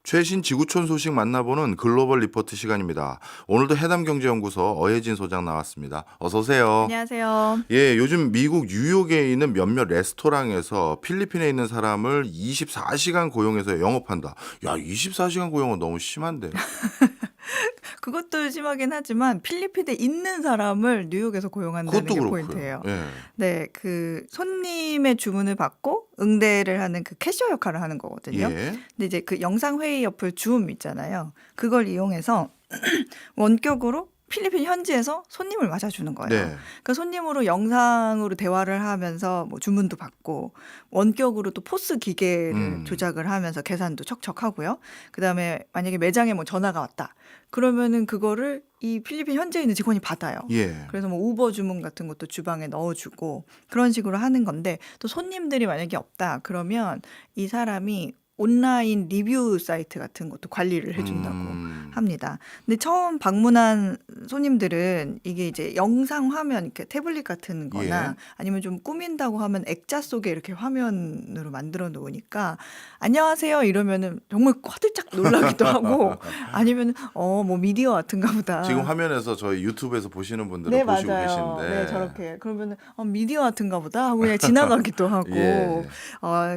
최신 지구촌 소식 만나보는 글로벌 리포트 시간입니다. 오늘도 해담경제연구소 어혜진 소장 나왔습니다. 어서 오세요. 안녕하세요. 예, 요즘 미국 뉴욕에 있는 몇몇 레스토랑에서 필리핀에 있는 사람을 24시간 고용해서 영업한다. 야, 24시간 고용은 너무 심한데. 그것도 심하긴 하지만 필리핀에 있는 사람을 뉴욕에서 고용한다는 그것도 게 그렇고요. 포인트예요. 예. 네, 그 손님의 주문을 받고 응대를 하는 그 캐셔 역할을 하는 거거든요. 예. 근데 이제 그 영상 회의 옆을 줌 있잖아요. 그걸 이용해서 원격으로 필리핀 현지에서 손님을 맞아주는 거예요. 네. 그 손님으로 영상으로 대화를 하면서 뭐 주문도 받고 원격으로 또 포스 기계를 조작을 하면서 계산도 척척하고요. 그다음에 만약에 매장에 뭐 전화가 왔다. 그러면은 그거를 이 필리핀 현지에 있는 직원이 받아요. 예. 그래서 뭐 우버 주문 같은 것도 주방에 넣어주고 그런 식으로 하는 건데 또 손님들이 만약에 없다. 그러면 이 사람이 온라인 리뷰 사이트 같은 것도 관리를 해준다고 합니다. 근데 처음 방문한 손님들은 이게 이제 영상 화면 이렇게 태블릿 같은 거나 예. 아니면 좀 꾸민다고 하면 액자 속에 이렇게 화면으로 만들어 놓으니까 안녕하세요 이러면은 정말 화들짝 놀라기도 하고 아니면 뭐 미디어 같은가 보다. 지금 화면에서 저희 유튜브에서 보시는 분들은 네, 보시고 맞아요. 계신데. 네, 저렇게. 그러면은 미디어 같은가 보다 하고 그냥 지나가기도 하고 예.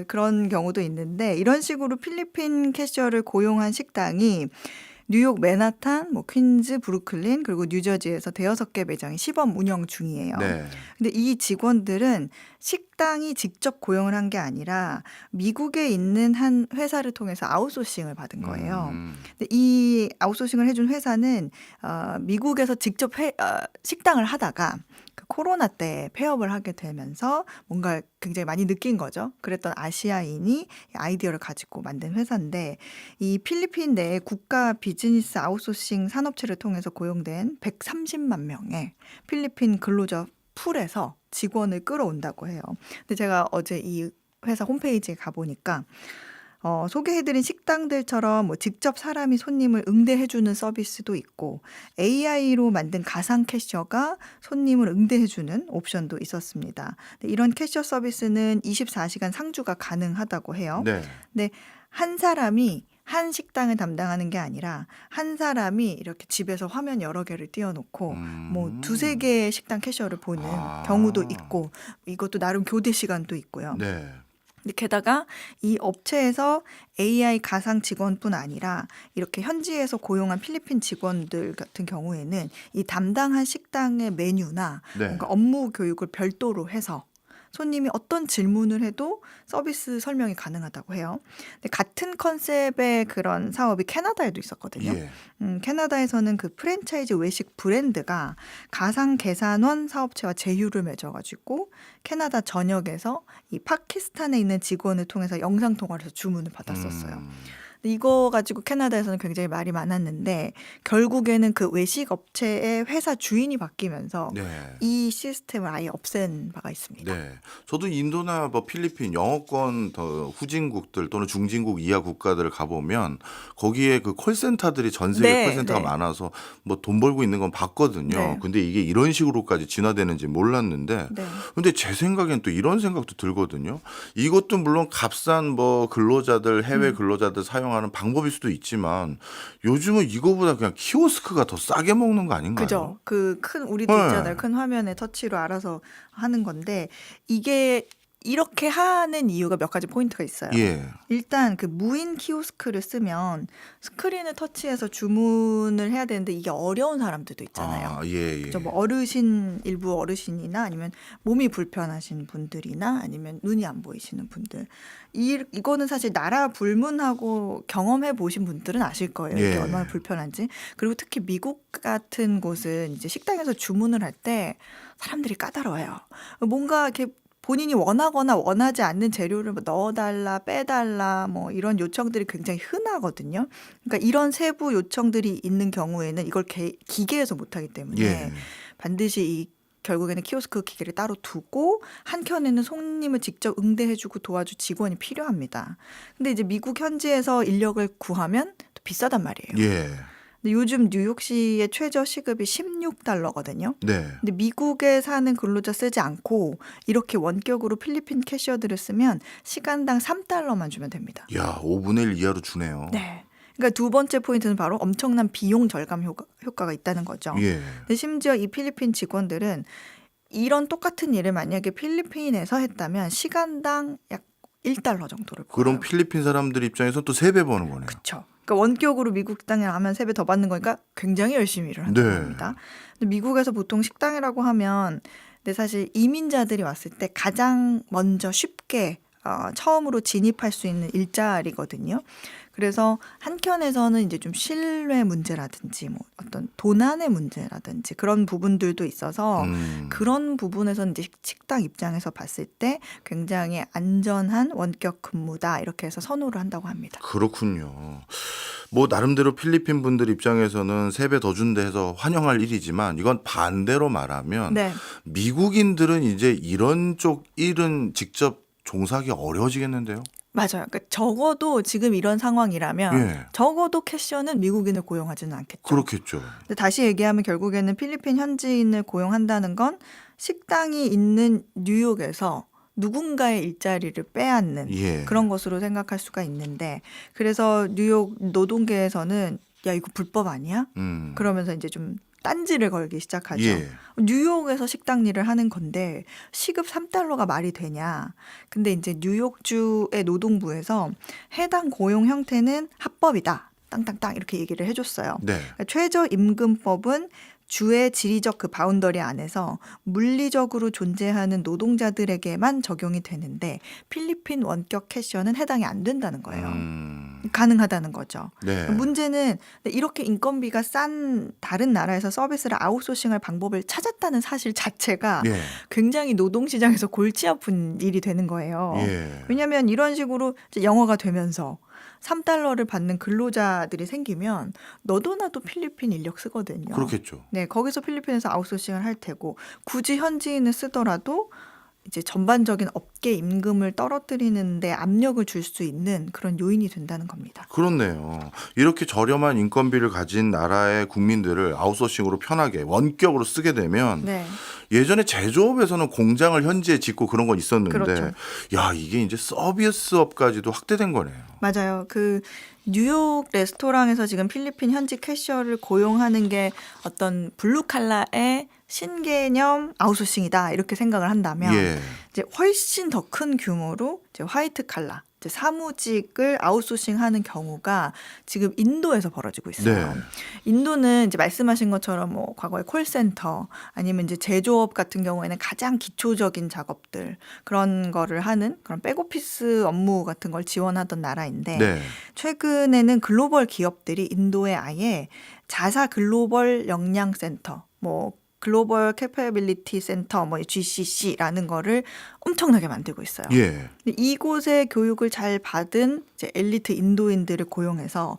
그런 경우도 있는데 이런 식으로 필리핀 캐셔를 고용한 식당이 뉴욕 맨하탄, 뭐 퀸즈, 브루클린 그리고 뉴저지에서 대여섯 개 매장이 시범 운영 중이에요. 네. 근데 이 직원들은 식당이 직접 고용을 한 게 아니라 미국에 있는 한 회사를 통해서 아웃소싱을 받은 거예요. 근데 이 아웃소싱을 해준 회사는 미국에서 직접 식당을 하다가 그 코로나 때 폐업을 하게 되면서 뭔가 굉장히 많이 느낀 거죠. 그랬던 아시아인이 아이디어를 가지고 만든 회사인데 이 필리핀 내 국가 비즈니스 아웃소싱 산업체를 통해서 고용된 130만 명의 필리핀 근로자 풀에서 직원을 끌어온다고 해요. 근데 제가 어제 이 회사 홈페이지에 가보니까 소개해드린 식당들처럼 뭐 직접 사람이 손님을 응대해주는 서비스도 있고 AI로 만든 가상 캐셔가 손님을 응대해주는 옵션도 있었습니다. 이런 캐셔 서비스는 24시간 상주가 가능하다고 해요. 네. 근데 한 사람이 한 식당을 담당하는 게 아니라 한 사람이 이렇게 집에서 화면 여러 개를 띄워놓고 뭐 두세 개의 식당 캐셔를 보는 경우도 있고 이것도 나름 교대 시간도 있고요. 네. 근데 게다가 이 업체에서 AI 가상 직원뿐 아니라 이렇게 현지에서 고용한 필리핀 직원들 같은 경우에는 이 담당한 식당의 메뉴나 네. 뭔가 업무 교육을 별도로 해서 손님이 어떤 질문을 해도 서비스 설명이 가능하다고 해요. 근데 같은 컨셉의 그런 사업이 캐나다에도 있었거든요. 예. 캐나다에서는 그 프랜차이즈 외식 브랜드가 가상 계산원 사업체와 제휴를 맺어가지고 캐나다 전역에서 이 파키스탄에 있는 직원을 통해서 영상 통화를 해서 주문을 받았었어요. 근데 이거 가지고 캐나다에서는 굉장히 말이 많았는데 결국에는 그 외식 업체의 회사 주인이 바뀌면서 네. 이 시스템을 아예 없앤 바가 있습니다. 네. 저도 인도나 뭐 필리핀 영어권 더 후진국들 또는 중진국 이하 국가들을 가보면 거기에 그 콜센터들이 전 세계 네, 콜센터가 네. 많아서 뭐 돈 벌고 있는 건 봤거든요. 네. 근데 이게 이런 식으로까지 진화되는지 몰랐는데 네. 근데 제 생각엔 또 이런 생각도 들거든요. 이것도 물론 값싼 뭐 근로자들 해외 근로자들 사용하는 방법일 수도 있지만 요즘은 이거보다 그냥 키오스크가 더 싸게 먹는 거 아닌가요? 그죠. 그 큰 우리도 네. 있잖아요. 큰 화면에 터치로 알아서 하는 건데 이게 이렇게 하는 이유가 몇 가지 포인트가 있어요. 예. 일단 그 무인 키오스크를 쓰면 스크린을 터치해서 주문을 해야 되는데 이게 어려운 사람들도 있잖아요. 예, 예. 그죠? 뭐 일부 어르신이나 아니면 몸이 불편하신 분들이나 아니면 눈이 안 보이시는 분들. 이거는 사실 나라 불문하고 경험해 보신 분들은 아실 거예요. 이게 예. 얼마나 불편한지. 그리고 특히 미국 같은 곳은 이제 식당에서 주문을 할 때 사람들이 까다로워요. 뭔가 이렇게 본인이 원하거나 원하지 않는 재료를 뭐 넣어달라, 빼달라, 뭐 이런 요청들이 굉장히 흔하거든요. 그러니까 이런 세부 요청들이 있는 경우에는 이걸 기계에서 못하기 때문에 예. 반드시 이 결국에는 키오스크 기계를 따로 두고 한켠에는 손님을 직접 응대해주고 도와줄 직원이 필요합니다. 근데 이제 미국 현지에서 인력을 구하면 또 비싸단 말이에요. 예. 근데 요즘 뉴욕시의 최저 시급이 $16거든요. 네. 근데 미국에 사는 근로자 쓰지 않고 이렇게 원격으로 필리핀 캐셔들을 쓰면 시간당 $3만 주면 됩니다. 야, 5분의 1 이하로 주네요. 네. 그러니까 두 번째 포인트는 바로 엄청난 비용 절감 효과가 있다는 거죠. 예. 근데 심지어 이 필리핀 직원들은 이런 똑같은 일을 만약에 필리핀에서 했다면 시간당 약 $1 정도를 그럼 벌어요. 필리핀 사람들 입장에서 또 3배 버는 거네요. 그렇죠. 그러니까 원격으로 미국 식당에 하면 3배 더 받는 거니까 굉장히 열심히 일을 한다는 네. 겁니다. 근데 미국에서 보통 식당이라고 하면 근데 사실 이민자들이 왔을 때 가장 먼저 쉽게 처음으로 진입할 수 있는 일자리거든요. 그래서 한켠에서는 이제 좀 신뢰 문제라든지 뭐 어떤 도난의 문제라든지 그런 부분들도 있어서 그런 부분에서는 이제 식당 입장에서 봤을 때 굉장히 안전한 원격 근무다 이렇게 해서 선호를 한다고 합니다. 그렇군요. 뭐 나름대로 필리핀 분들 입장에서는 3배 더 준다 해서 환영할 일이지만 이건 반대로 말하면 네. 미국인들은 이제 이런 쪽 일은 직접 종사하기 어려워지겠는데요. 맞아요. 그러니까 적어도 지금 이런 상황이라면 예. 적어도 캐셔는 미국인을 고용하지는 않겠죠. 그렇겠죠. 근데 다시 얘기하면 결국에는 필리핀 현지인을 고용한다는 건 식당이 있는 뉴욕에서 누군가의 일자리를 빼앗는 예. 그런 것으로 생각할 수가 있는데 그래서 뉴욕 노동계에서는 야 이거 불법 아니야? 그러면서 이제 좀 딴지를 걸기 시작하죠. 예. 뉴욕에서 식당 일을 하는 건데 시급 $3가 말이 되냐. 근데 이제 뉴욕주의 노동부에서 해당 고용 형태는 합법이다. 땅땅땅 이렇게 얘기를 해줬어요. 네. 그러니까 최저임금법은 주의 지리적 그 바운더리 안에서 물리적으로 존재하는 노동자들에게만 적용이 되는데 필리핀 원격 캐셔는 해당이 안 된다는 거예요. 가능하다는 거죠. 네. 문제는 이렇게 인건비가 싼 다른 나라에서 서비스를 아웃소싱할 방법을 찾았다는 사실 자체가 예. 굉장히 노동시장에서 골치 아픈 일이 되는 거예요. 예. 왜냐하면 이런 식으로 이제 영어가 되면서 $3를 받는 근로자들이 생기면 너도 나도 필리핀 인력 쓰거든요. 그렇겠죠. 네, 거기서 필리핀에서 아웃소싱을 할 테고 굳이 현지인을 쓰더라도 이제 전반적인 업계 임금을 떨어뜨리는데 압력을 줄 수 있는 그런 요인이 된다는 겁니다. 그렇네요. 이렇게 저렴한 인건비를 가진 나라의 국민들을 아웃소싱으로 편하게 원격으로 쓰게 되면 네. 예전에 제조업에서는 공장을 현지에 짓고 그런 건 있었는데 그렇죠. 야 이게 이제 서비스업까지도 확대된 거네요. 맞아요. 그 뉴욕 레스토랑에서 지금 필리핀 현지 캐셔를 고용하는 게 어떤 블루칼라의 신개념 아웃소싱이다 이렇게 생각을 한다면 예. 이제 훨씬 더 큰 규모로 이제 화이트 칼라 이제 사무직을 아웃소싱하는 경우가 지금 인도에서 벌어지고 있어요. 네. 인도는 이제 말씀하신 것처럼 뭐 과거에 콜센터 아니면 이제 제조업 같은 경우에는 가장 기초적인 작업들 그런 거를 하는 그런 백오피스 업무 같은 걸 지원하던 나라인데 네. 최근에는 글로벌 기업들이 인도에 아예 자사 글로벌 역량센터 뭐 글로벌 캐퍼빌리티 센터 뭐 GCC라는 거를 엄청나게 만들고 있어요. 예. 근데 이곳의 교육을 잘 받은 이제 엘리트 인도인들을 고용해서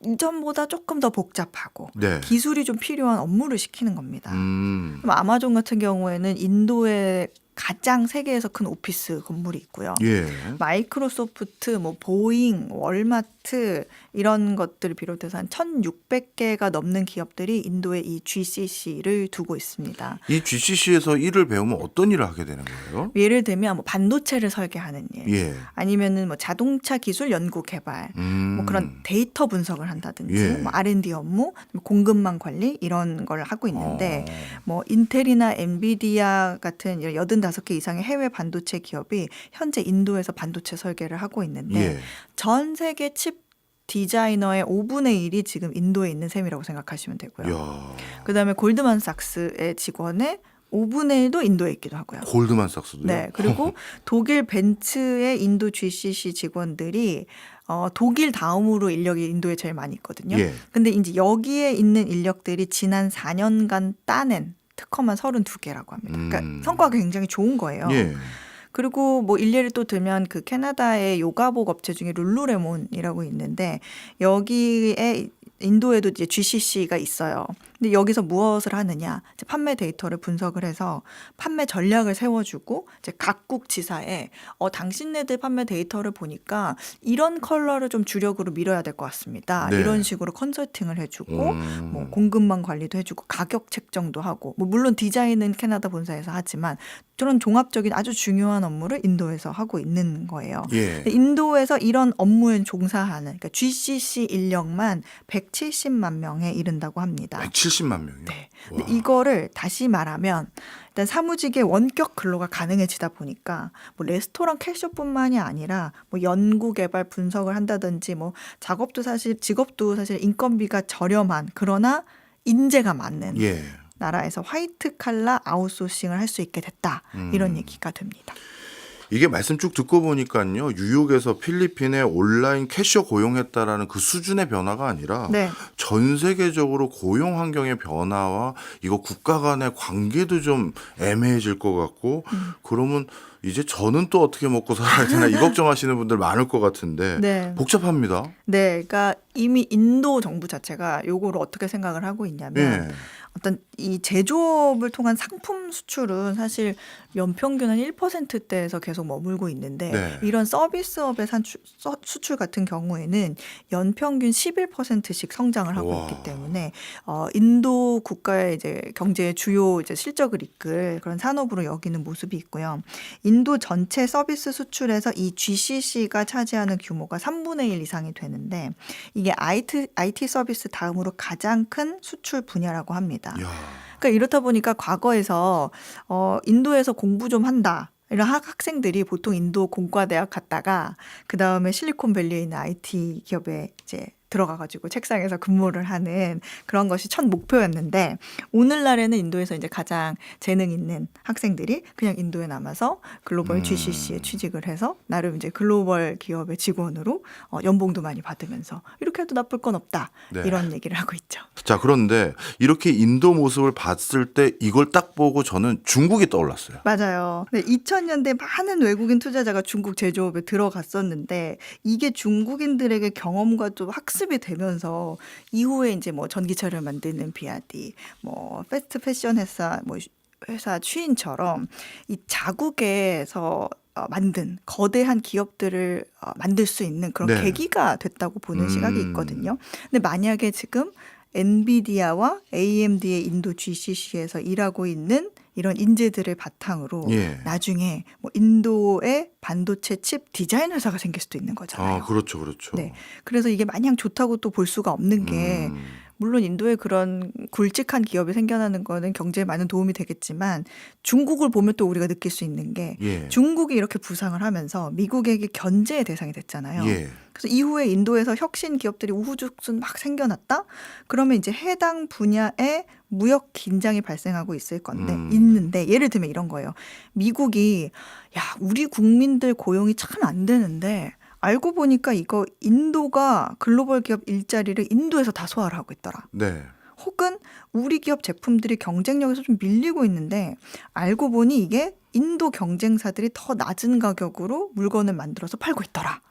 이전보다 조금 더 복잡하고 네. 기술이 좀 필요한 업무를 시키는 겁니다. 음. 그럼 아마존 같은 경우에는 인도에 가장 세계에서 큰 오피스 건물이 있고요. 예. 마이크로소프트, 뭐 보잉, 월마트 이런 것들을 비롯해서 한 1,600개가 넘는 기업들이 인도에 이 GCC를 두고 있습니다. 이 GCC에서 일을 배우면 어떤 일을 하게 되는 거예요? 예를 들면 뭐 반도체를 설계하는 일, 예. 아니면은 뭐 자동차 기술 연구 개발, 뭐 그런 데이터 분석을 한다든지, 예. 뭐 R&D 업무, 공급망 관리 이런 걸 하고 있는데 어. 뭐 인텔이나 엔비디아 같은 85개 이상의 해외 반도체 기업이 현재 인도에서 반도체 설계를 하고 있는데 예. 전 세계 칩 디자이너의 5분의 1이 지금 인도에 있는 셈이라고 생각하시면 되고요. 야. 그다음에 골드만삭스의 직원의 5분의 1도 인도에 있기도 하고요. 골드만삭스도요? 네. 그리고 독일 벤츠의 인도 GCC 직원들이 독일 다음으로 인력이 인도에 제일 많이 있거든요. 예. 근데 이제 여기에 있는 인력들이 지난 4년간 따낸 특허만 32개라고 합니다. 그러니까 성과가 굉장히 좋은 거예요. 예. 그리고 뭐 일례를 또 들면 그 캐나다의 요가복 업체 중에 룰루레몬이라고 있는데 여기에 인도에도 이제 GCC가 있어요. 근데 여기서 무엇을 하느냐? 이제 판매 데이터를 분석을 해서 판매 전략을 세워주고 이제 각국 지사에 당신네들 판매 데이터를 보니까 이런 컬러를 좀 주력으로 밀어야 될 것 같습니다. 네. 이런 식으로 컨설팅을 해주고 뭐 공급망 관리도 해주고 가격 책정도 하고 뭐 물론 디자인은 캐나다 본사에서 하지만 저런 종합적인 아주 중요한 업무를 인도에서 하고 있는 거예요. 예. 근데 인도에서 이런 업무에 종사하는 그러니까 GCC 인력만 170만 명에 이른다고 합니다. 170만 명이요. 네. 와. 근데 이거를 다시 말하면 일단 사무직의 원격 근로가 가능해지다 보니까 뭐 레스토랑 캐셔뿐만이 아니라 뭐 연구 개발 분석을 한다든지 뭐 작업도 사실 직업도 사실 인건비가 저렴한 그러나 인재가 많은 예. 나라에서 화이트 칼라 아웃소싱을 할 수 있게 됐다. 이런 얘기가 됩니다. 이게 말씀 쭉 듣고 보니까요. 뉴욕에서 필리핀에 온라인 캐셔 고용했다라는 그 수준의 변화가 아니라 네. 전 세계적으로 고용 환경의 변화와 이거 국가 간의 관계도 좀 애매해질 것 같고 그러면 이제 저는 또 어떻게 먹고 살아야 되나 이 걱정하시는 분들 많을 것 같은데 네. 복잡합니다. 네. 그러니까 이미 인도 정부 자체가 요거를 어떻게 생각을 하고 있냐면 예. 어떤 이 제조업을 통한 상품 수출은 사실 연평균 한 1%대에서 계속 머물고 있는데 네. 이런 서비스업의 수출 같은 경우에는 연평균 11%씩 성장을 하고 와. 있기 때문에 인도 국가의 이제 경제의 주요 이제 실적을 이끌 그런 산업으로 여기는 모습이 있고요. 인도 전체 서비스 수출에서 이 GCC가 차지하는 규모가 3분의 1 이상이 되는데 이게 IT 서비스 다음으로 가장 큰 수출 분야라고 합니다. 야. 그러니까 이렇다 보니까 과거에서 인도에서 공부 좀 한다. 이런 학생들이 보통 인도 공과대학 갔다가 그 다음에 실리콘밸리에 있는 IT 기업에 이제 들어가가지고 책상에서 근무를 하는 그런 것이 첫 목표였는데 오늘날에는 인도에서 이제 가장 재능 있는 학생들이 그냥 인도에 남아서 글로벌 GCC에 취직을 해서 나름 이제 글로벌 기업의 직원으로 연봉도 많이 받으면서 이렇게 해도 나쁠 건 없다. 네. 이런 얘기를 하고 있죠. 자, 그런데 이렇게 인도 모습을 봤을 때 이걸 딱 보고 저는 중국이 떠올랐어요. 맞아요. 네, 2000년대 많은 외국인 투자자가 중국 제조업에 들어갔었는데 이게 중국인들에게 경험과 좀 학습이 되면서 이후에 이제 뭐 전기차를 만드는 비아디, 뭐 패스트 패션 회사 취인처럼 이 자국에서 만든 거대한 기업들을 만들 수 있는 그런 네. 계기가 됐다고 보는 시각이 있거든요. 근데 만약에 지금 엔비디아와 AMD의 인도 GCC에서 일하고 있는 이런 인재들을 바탕으로 예. 나중에 뭐 인도의 반도체 칩 디자인 회사가 생길 수도 있는 거잖아요. 아, 그렇죠, 그렇죠. 네. 그래서 이게 마냥 좋다고 또 볼 수가 없는 게 물론 인도에 그런 굵직한 기업이 생겨나는 거는 경제에 많은 도움이 되겠지만 중국을 보면 또 우리가 느낄 수 있는 게 예. 중국이 이렇게 부상을 하면서 미국에게 견제의 대상이 됐잖아요. 예. 그래서 이후에 인도에서 혁신 기업들이 우후죽순 막 생겨났다? 그러면 이제 해당 분야에 무역 긴장이 발생하고 있을 건데 있는데 예를 들면 이런 거예요. 미국이 야, 우리 국민들 고용이 참 안 되는데 알고 보니까 이거 인도가 글로벌 기업 일자리를 인도에서 다 소화를 하고 있더라. 네. 혹은 우리 기업 제품들이 경쟁력에서 좀 밀리고 있는데 알고 보니 이게 인도 경쟁사들이 더 낮은 가격으로 물건을 만들어서 팔고 있더라.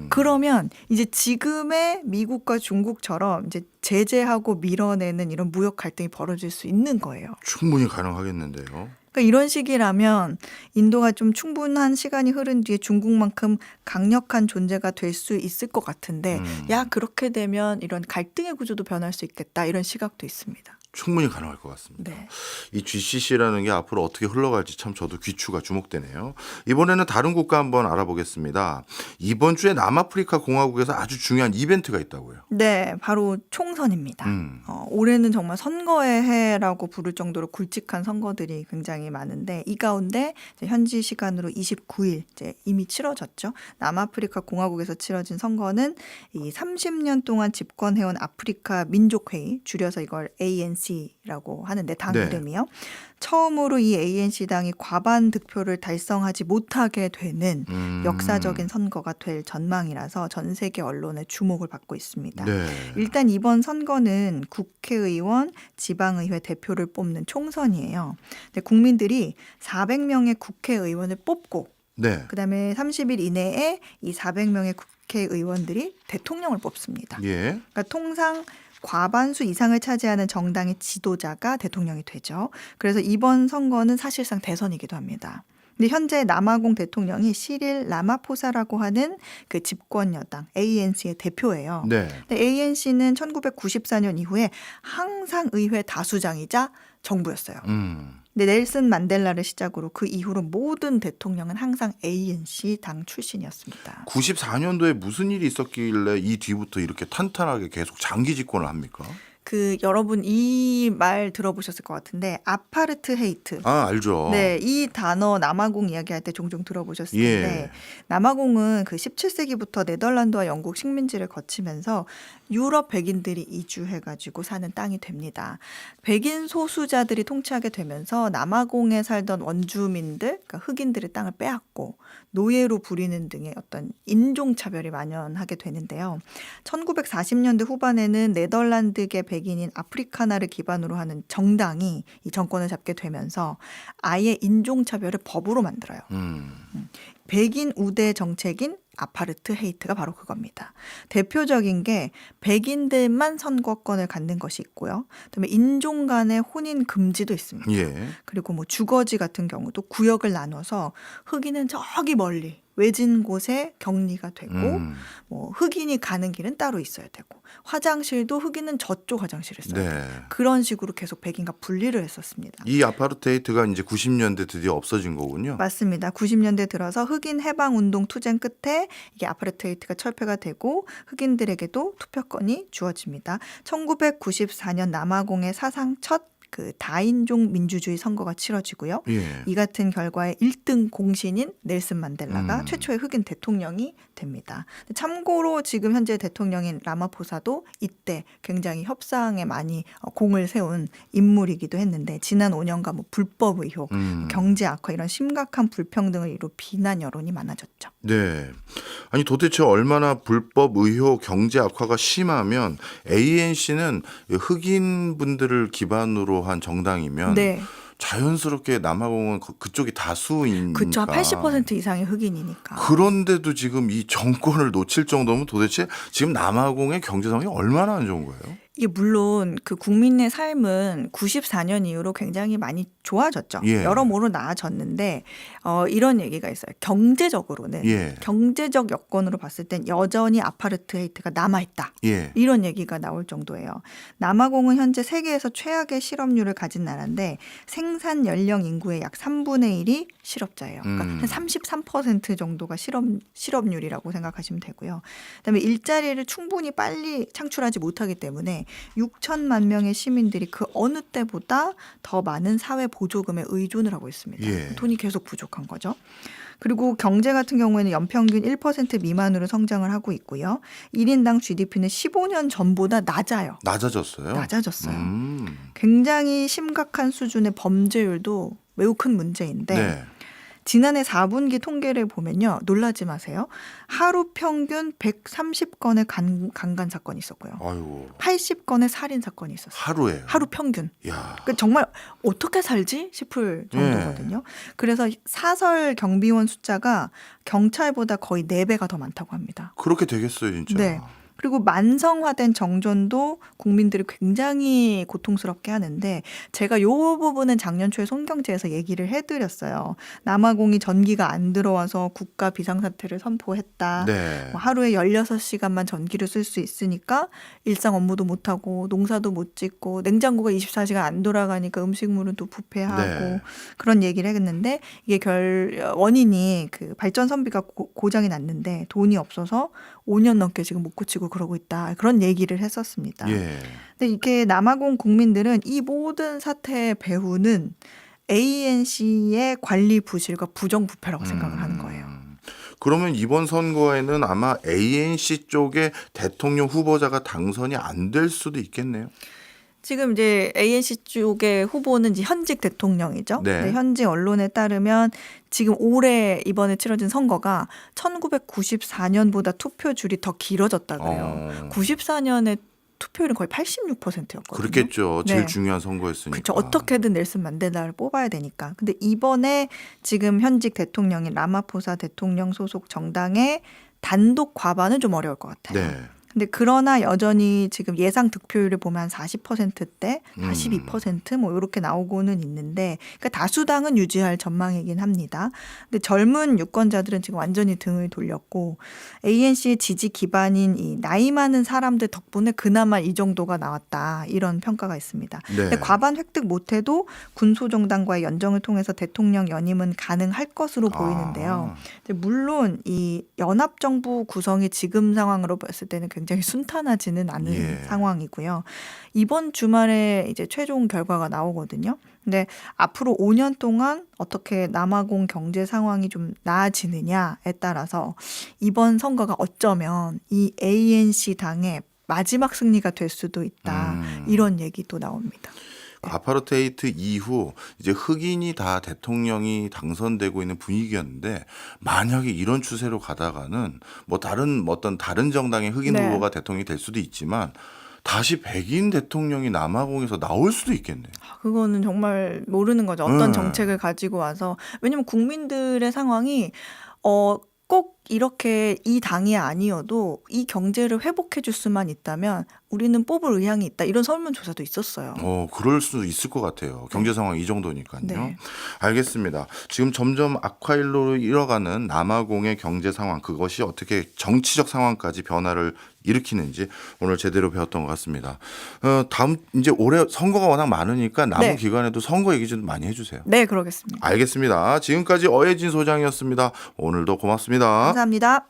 그러면 이제 지금의 미국과 중국처럼 이제 제재하고 밀어내는 이런 무역 갈등이 벌어질 수 있는 거예요. 충분히 가능하겠는데요. 그러니까 이런 식이라면 인도가 좀 충분한 시간이 흐른 뒤에 중국만큼 강력한 존재가 될 수 있을 것 같은데 야 그렇게 되면 이런 갈등의 구조도 변할 수 있겠다 이런 시각도 있습니다. 충분히 가능할 것 같습니다. 네. 이 GCC라는 게 앞으로 어떻게 흘러갈지 참 저도 귀추가 주목되네요. 이번에는 다른 국가 한번 알아보겠습니다. 이번 주에 남아프리카 공화국에서 아주 중요한 이벤트가 있다고요. 네, 바로 총선입니다. 올해는 정말 선거의 해라고 부를 정도로 굵직한 선거들이 굉장히 많은데 이 가운데 이제 현지 시간으로 29일 이제 이미 치러졌죠. 남아프리카 공화국에서 치러진 선거는 이 30년 동안 집권해온 아프리카 민족회의, 줄여서 이걸 ANC라고 하는데 당 네. 이름이요. 처음으로 이 ANC당이 과반 득표를 달성하지 못하게 되는 역사적인 선거가 될 전망이라서 전 세계 언론의 주목을 받고 있습니다. 네. 일단 이번 선거는 국회의원, 지방의회 대표를 뽑는 총선이에요. 근데 국민들이 400명의 국회의원을 뽑고 네. 그다음에 30일 이내에 이 400명의 국회의원들이 대통령을 뽑습니다. 예. 그러니까 통상 과반수 이상을 차지하는 정당의 지도자가 대통령이 되죠. 그래서 이번 선거는 사실상 대선이기도 합니다. 근데 현재 남아공 대통령이 시릴 라마포사라고 하는 그 집권 여당 ANC의 대표예요. 네. 근데 ANC는 1994년 이후에 항상 의회 다수장이자 정부였어요. 근데 넬슨 만델라를 시작으로 그 이후로 모든 대통령은 항상 ANC 당 출신이었습니다. 94년도에 무슨 일이 있었길래 이 뒤부터 이렇게 탄탄하게 계속 장기 집권을 합니까? 그 여러분 이 말 들어보셨을 것 같은데 아파르트헤이트. 아, 알죠. 네, 이 단어 남아공 이야기할 때 종종 들어보셨을 예. 텐데 남아공은 그 17세기부터 네덜란드와 영국 식민지를 거치면서 유럽 백인들이 이주해가지고 사는 땅이 됩니다. 백인 소수자들이 통치하게 되면서 남아공에 살던 원주민들, 그러니까 흑인들의 땅을 빼앗고 노예로 부리는 등의 어떤 인종차별이 만연하게 되는데요. 1940년대 후반에는 네덜란드계 백인인 아프리카나를 기반으로 하는 정당이 이 정권을 잡게 되면서 아예 인종차별을 법으로 만들어요. 백인 우대 정책인 아파르트헤이트가 바로 그겁니다. 대표적인 게 백인들만 선거권을 갖는 것이 있고요. 그다음에 인종 간의 혼인 금지도 있습니다. 예. 그리고 뭐 주거지 같은 경우도 구역을 나눠서 흑인은 저기 멀리 외진 곳에 격리가 되고 뭐 흑인이 가는 길은 따로 있어야 되고 화장실도 흑인은 저쪽 화장실에 써야 되고 네. 그런 식으로 계속 백인과 분리를 했었습니다. 이 아파르테이트가 이제 90년대 드디어 없어진 거군요. 맞습니다. 90년대 들어서 흑인 해방 운동 투쟁 끝에 이게 아파르테이트가 철폐가 되고 흑인들에게도 투표권이 주어집니다. 1994년 남아공의 사상 첫 그 다인종 민주주의 선거가 치러지고요. 예. 이 같은 결과에 1등 공신인 넬슨 만델라가 최초의 흑인 대통령이 됩니다. 참고로 지금 현재 대통령인 라마포사도 이때 굉장히 협상에 많이 공을 세운 인물이기도 했는데 지난 5년간 뭐 불법 의혹, 경제 악화 이런 심각한 불평등을 이루 비난 여론이 많아졌죠. 네. 아니 도대체 얼마나 불법 의혹 경제 악화가 심하면 ANC는 흑인 분들을 기반으로 한 정당이면 네. 자연스럽게 남아공은 그쪽이 다수이니까. 그렇죠. 80% 이상의 흑인이니까. 그런데도 지금 이 정권을 놓칠 정도면 도대체 지금 남아공의 경제 상황이 얼마나 안 좋은 거예요? 이게 물론 그 국민의 삶은 94년 이후로 굉장히 많이 좋아졌죠. 예. 여러모로 나아졌는데 이런 얘기가 있어요. 경제적으로는 예. 경제적 여건으로 봤을 땐 여전히 아파르트헤이트가 남아있다. 예. 이런 얘기가 나올 정도예요. 남아공은 현재 세계에서 최악의 실업률을 가진 나라인데 생산 연령 인구의 약 3분의 1이 실업자예요. 그러니까 한 33% 정도가 실업률이라고 생각하시면 되고요. 그다음에 일자리를 충분히 빨리 창출하지 못하기 때문에 6천만 명의 시민들이 그 어느 때보다 더 많은 사회 보조금에 의존을 하고 있습니다. 예. 돈이 계속 부족한 거죠. 그리고 경제 같은 경우에는 연평균 1% 미만으로 성장을 하고 있고요. 1인당 GDP는 15년 전보다 낮아요. 낮아졌어요? 낮아졌어요. 굉장히 심각한 수준의 범죄율도 매우 큰 문제인데 네. 지난해 4분기 통계를 보면요. 놀라지 마세요. 하루 평균 130건의 강간 사건이 있었고요. 아이고. 80건의 살인 사건이 있었어요. 하루에요. 하루 평균. 야. 그러니까 정말 어떻게 살지 싶을 정도거든요. 그래서 사설 경비원 숫자가 경찰보다 거의 4배가 더 많다고 합니다. 그렇게 되겠어요, 진짜. 네. 그리고 만성화된 정전도 국민들이 굉장히 고통스럽게 하는데 제가 이 부분은 작년 초에 손경제에서 얘기를 해드렸어요. 남아공이 전기가 안 들어와서 국가 비상사태를 선포했다. 네. 뭐 하루에 16시간만 전기를 쓸 수 있으니까 일상 업무도 못하고 농사도 못 짓고 냉장고가 24시간 안 돌아가니까 음식물은 또 부패하고 네. 그런 얘기를 했는데 이게 원인이 그 발전 선비가 고장이 났는데 돈이 없어서 5년 넘게 지금 못 고치고 그러고 있다. 그런 얘기를 했었습니다. 예. 근데 이게 남아공 국민들은 이 모든 사태의 배후는 ANC의 관리 부실과 부정부패라고 생각을 하는 거예요. 그러면 이번 선거에는 아마 ANC 쪽의 대통령 후보자가 당선이 안 될 수도 있겠네요. 지금 이제 ANC 쪽의 후보는 이제 현직 대통령이죠. 네. 네, 현지 언론에 따르면 지금 올해 이번에 치러진 선거가 1994년보다 투표줄이 더 길어졌다 그래요. 94년에 투표율은 거의 86%였거든요. 그렇겠죠. 제일 네. 중요한 선거였으니까. 그렇죠. 어떻게든 넬슨 만델라를 뽑아야 되니까. 근데 이번에 지금 현직 대통령인 라마포사 대통령 소속 정당의 단독 과반은 좀 어려울 것 같아요. 네. 근데 그러나 여전히 지금 예상 득표율을 보면 한 40%대, 42%뭐 이렇게 나오고는 있는데, 그러니까 다수당은 유지할 전망이긴 합니다. 근데 젊은 유권자들은 지금 완전히 등을 돌렸고 ANC의 지지 기반인 이 나이 많은 사람들 덕분에 그나마 이 정도가 나왔다, 이런 평가가 있습니다. 네. 근데 과반 획득 못해도 군소정당과의 연정을 통해서 대통령 연임은 가능할 것으로 보이는데요. 물론 이 연합정부 구성이 지금 상황으로 봤을 때는 굉장히 순탄하지는 않은 예. 상황이고요. 이번 주말에 이제 최종 결과가 나오거든요. 근데 앞으로 5년 동안 어떻게 남아공 경제 상황이 좀 나아지느냐에 따라서 이번 선거가 어쩌면 이 ANC 당의 마지막 승리가 될 수도 있다. 이런 얘기도 나옵니다. 아파르테이트 이후 이제 흑인이 다 대통령이 당선되고 있는 분위기였는데, 만약에 이런 추세로 가다가는 뭐 다른 어떤 다른 정당의 흑인 네. 후보가 대통령이 될 수도 있지만 다시 백인 대통령이 남아공에서 나올 수도 있겠네요. 그거는 정말 모르는 거죠. 어떤 네. 정책을 가지고 와서. 왜냐면 국민들의 상황이 꼭 이렇게 이 당이 아니어도 이 경제를 회복해 줄 수만 있다면 우리는 뽑을 의향이 있다, 이런 설문조사도 있었어요. 그럴 수도 있을 것 같아요. 경제 상황이 이 정도니까요. 네. 알겠습니다. 지금 점점 악화일로 잃어가는 남아공의 경제 상황, 그것이 어떻게 정치적 상황까지 변화를 일으키는지 오늘 제대로 배웠던 것 같습니다. 다음 이제 올해 선거가 워낙 많으니까 남은 네. 기간에도 선거 얘기 좀 많이 해주세요. 네, 그러겠습니다. 알겠습니다. 지금까지 어혜진 소장이었습니다. 오늘도 고맙습니다. 감사합니다.